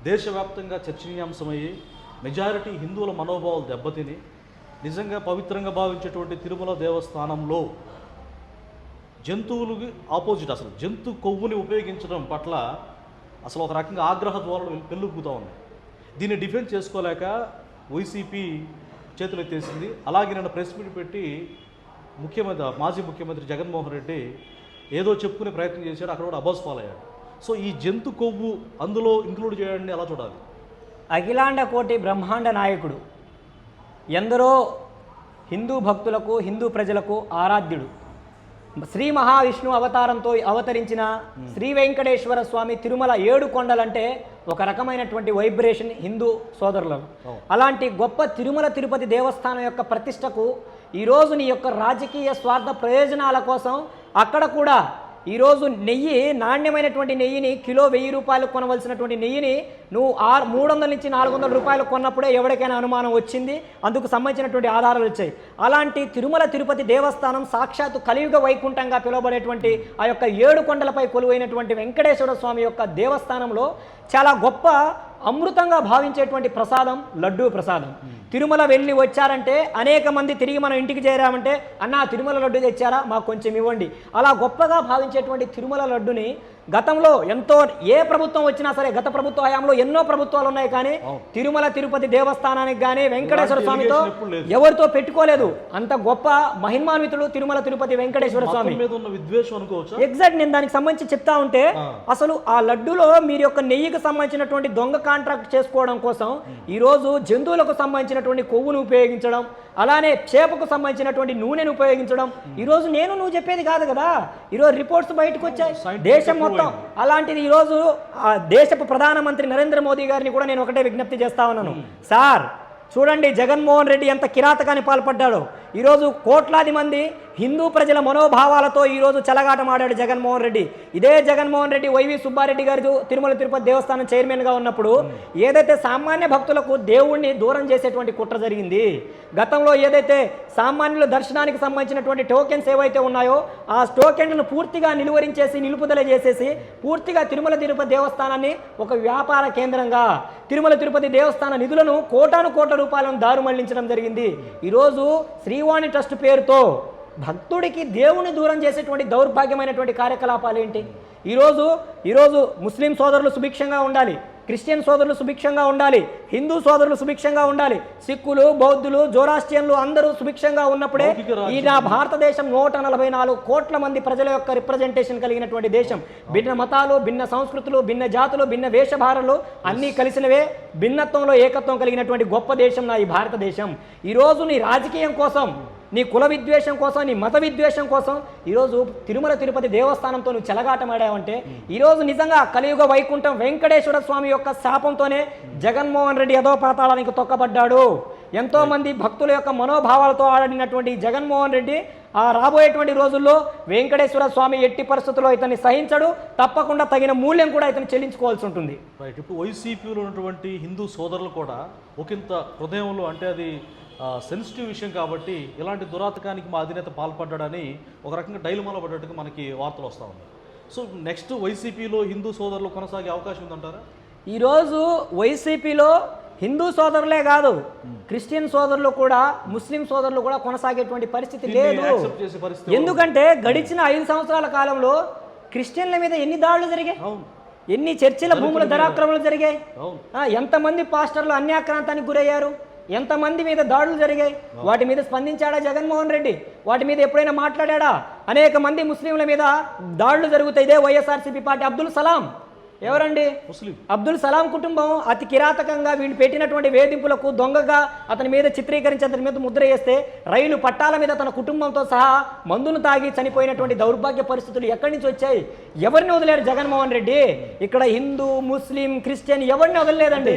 దేశవ్యాప్తంగా చర్చనీయాంశమయ్యి మెజారిటీ హిందువుల మనోభావాలు దెబ్బతిని నిజంగా పవిత్రంగా భావించేటువంటి తిరుమల దేవస్థానంలో జంతువులకి ఆపోజిట్ అసలు జంతు కొవ్వుని ఉపయోగించడం పట్ల అసలు ఒక రకంగా ఆగ్రహ జ్వాలలు పెళ్ళుపుతూ ఉన్నాయి. దీన్ని డిఫెండ్ చేసుకోలేక వైసీపీ చేతులెత్తేసింది. అలాగే నిన్న ప్రెస్ మీట్ పెట్టి మాజీ ముఖ్యమంత్రి జగన్మోహన్ రెడ్డి ఏదో చెప్పుకునే ప్రయత్నం చేశాడు, అక్కడ కూడా అబాస్ ఫాల్ అయ్యాడు. సో ఈ జంతు కొవ్వు అందులో ఇంక్లూడ్ చేయడాన్ని ఎలా చూడాలి? అఖిలాండ కోటి బ్రహ్మాండ నాయకుడు, ఎందరో హిందూ భక్తులకు హిందూ ప్రజలకు ఆరాధ్యుడు, శ్రీ మహావిష్ణు అవతారంతో అవతరించిన శ్రీ వెంకటేశ్వర స్వామి తిరుమల 7 కొండలంటే ఒక రకమైనటువంటి వైబ్రేషన్ హిందూ సోదరులను. అలాంటి గొప్ప తిరుమల తిరుపతి దేవస్థానం యొక్క ప్రతిష్టకు ఈరోజు నీ యొక్క రాజకీయ స్వార్థ ప్రయోజనాల కోసం అక్కడ కూడా ఈరోజు నెయ్యి, నాణ్యమైనటువంటి నెయ్యిని కిలో 1000 రూపాయలు కొనవలసినటువంటి నెయ్యిని నువ్వు 300 నుంచి 400 రూపాయలు కొన్నప్పుడే ఎవరికైనా అనుమానం వచ్చింది. అందుకు సంబంధించినటువంటి ఆధారాలు వచ్చాయి. అలాంటి తిరుమల తిరుపతి దేవస్థానం సాక్షాత్తు కలియుగ వైకుంఠంగా పిలువబడేటువంటి ఆ యొక్క 7 కొండలపై కొలువైనటువంటి వెంకటేశ్వర స్వామి యొక్క దేవస్థానంలో చాలా గొప్ప అమృతంగా భావించేటువంటి ప్రసాదం లడ్డూ ప్రసాదం. తిరుమల వెళ్ళి వచ్చారంటే అనేక మంది తిరిగి మనం ఇంటికి చేరామంటే అన్న తిరుమల లడ్డు తెచ్చారా, మాకు కొంచెం ఇవ్వండి. అలా గొప్పగా భావించేటువంటి తిరుమల లడ్డుని గతంలో ఎంతో ఏ ప్రభుత్వం వచ్చినా సరే, గత ప్రభుత్వ హయాంలో ఎన్నో ప్రభుత్వాలు ఉన్నాయి, కానీ తిరుమల తిరుపతి దేవస్థానానికి కానీ వెంకటేశ్వర స్వామితో ఎవరితో పెట్టుకోలేదు. అంత గొప్ప మహిమాన్వితుడు తిరుమల తిరుపతి వెంకటేశ్వర స్వామి. ఎగ్జాక్ట్ నేను దానికి సంబంధించి చెప్తా ఉంటే అసలు ఆ లడ్డులో మీరు యొక్క నెయ్యికి సంబంధించినటువంటి దొంగ కాంట్రాక్ట్ చేసుకోవడం కోసం ఈరోజు జంతువులకు సంబంధించినటువంటి కొవ్వును ఉపయోగించడం, అలానే చేపకు సంబంధించినటువంటి నూనెను ఉపయోగించడం, ఈరోజు నువ్వు చెప్పేది కాదు కదా, ఈరోజు రిపోర్ట్స్ బయటకు వచ్చాయి దేశం మొత్తం. అలాంటిది ఈరోజు దేశపు ప్రధానమంత్రి నరేంద్ర మోదీ గారిని కూడా నేను ఒకటే విజ్ఞప్తి చేస్తా ఉన్నాను. సార్ చూడండి, జగన్మోహన్ రెడ్డి ఎంత కిరాతకాన్ని పాల్పడ్డాడో. ఈరోజు కోట్లాది మంది హిందూ ప్రజల మనోభావాలతో ఈరోజు చెలగాటమాడాడు జగన్మోహన్ రెడ్డి. ఇదే జగన్మోహన్ రెడ్డి వైవి సుబ్బారెడ్డి గారు తిరుమల తిరుపతి దేవస్థానం చైర్మన్గా ఉన్నప్పుడు ఏదైతే సామాన్య భక్తులకు దేవుణ్ణి దూరం చేసేటువంటి కుట్ర జరిగింది, గతంలో ఏదైతే సామాన్యుల దర్శనానికి సంబంధించినటువంటి టోకెన్స్ ఏవైతే ఉన్నాయో ఆ టోకెన్లను పూర్తిగా నిలుపుదల చేసేసి పూర్తిగా తిరుమల తిరుపతి దేవస్థానాన్ని ఒక వ్యాపార కేంద్రంగా, తిరుమల తిరుపతి దేవస్థాన నిధులను కోట్ల రూపాయలను దారు మళ్లించడం జరిగింది. ఈరోజు శ్రీవాణి ట్రస్ట్ పేరుతో భక్తుడికి దేవుని దూరం చేసేటువంటి దౌర్భాగ్యమైనటువంటి కార్యకలాపాలు ఏంటి? ఈరోజు ముస్లిం సోదరులు సుభిక్షంగా ఉండాలి, క్రిస్టియన్ సోదరులు సుభిక్షంగా ఉండాలి, హిందూ సోదరులు సుభిక్షంగా ఉండాలి, సిక్కులు, బౌద్ధులు, జోరాస్ట్రియన్లు అందరూ సుభిక్షంగా ఉన్నప్పుడే ఈ నా భారతదేశం 144 కోట్ల మంది ప్రజల యొక్క రిప్రజెంటేషన్ కలిగినటువంటి దేశం. భిన్న మతాలు, భిన్న సంస్కృతులు, భిన్న జాతులు, భిన్న వేషభారాలు అన్నీ కలిసినవే భిన్నత్వంలో ఏకత్వం కలిగినటువంటి గొప్ప దేశం నా ఈ భారతదేశం. ఈరోజు నీ రాజకీయం కోసం, నీ కుల విద్వేషం కోసం, నీ మత విద్వేషం కోసం ఈరోజు తిరుమల తిరుపతి దేవస్థానంతో నువ్వు చెలగాటమాడావంటే ఈరోజు నిజంగా కలియుగ వైకుంఠం వెంకటేశ్వర స్వామి యొక్క శాపంతోనే జగన్మోహన్ రెడ్డి అధోపాతాళానికి తొక్కబడ్డాడు. ఎంతో మంది భక్తుల యొక్క మనోభావాలతో ఆడినటువంటి జగన్మోహన్ రెడ్డి ఆ రాబోయేటువంటి రోజుల్లో వెంకటేశ్వర స్వామి ఎట్టి పరిస్థితుల్లో ఇతన్ని సహించడు, తప్పకుండా తగిన మూల్యం కూడా ఇతను చెల్లించుకోవాల్సి ఉంటుంది. రైట్. ఇప్పుడు వైసీపీలో ఉన్నటువంటి హిందూ సోదరులు కూడా ఒకంత హృదయంలో, అంటే అది సెన్సిటివ్ విషయం కాబట్టి ఇలాంటి దురాతకానికి మా అధినేత పాల్పడ్డాడని ఒక రకంగా డైలమాలో పడ్డట్టుగా మనకి వార్తలు వస్తూ ఉన్నాయి. సో నెక్స్ట్ వైసీపీలో హిందూ సోదరులు కొనసాగే అవకాశం ఉందంటారా? ఈరోజు వైసీపీలో హిందూ సోదరులే కాదు, క్రిస్టియన్ సోదరులు కూడా, ముస్లిం సోదరులు కూడా కొనసాగేటువంటి పరిస్థితి లేదు. ఎందుకంటే గడిచిన 5 సంవత్సరాల కాలంలో క్రిస్టియన్ల మీద ఎన్ని దాడులు జరిగాయి, ఎన్ని చర్చిల భూముల ధరాక్రమణలు జరిగాయి, ఎంతమంది పాస్టర్లు అన్యాక్రాంతానికి గురయ్యారు, ఎంతమంది మీద దాడులు జరిగాయి. వాటి మీద స్పందించాడా జగన్మోహన్ రెడ్డి? వాటి మీద ఎప్పుడైనా మాట్లాడా? అనేక మంది ముస్లింల మీద దాడులు జరుగుతాయి. ఇదే వైఎస్ఆర్సీపీ పార్టీ అబ్దుల్ సలాం, ఎవరండి? ముస్లిం అబ్దుల్ సలాం కుటుంబం అతి కిరాతకంగా వీళ్ళు పెట్టినటువంటి వేధింపులకు దొంగగా అతని మీద చిత్రీకరించి అతని మీద ముద్ర వేస్తే రైలు పట్టాల మీద తన కుటుంబంతో సహా మందును తాగి చనిపోయినటువంటి దౌర్భాగ్య పరిస్థితులు ఎక్కడి నుంచి వచ్చాయి? ఎవరిని వదిలేరు జగన్మోహన్ రెడ్డి? ఇక్కడ హిందూ, ముస్లిం, క్రిస్టియన్ ఎవరిని వదలలేదండి.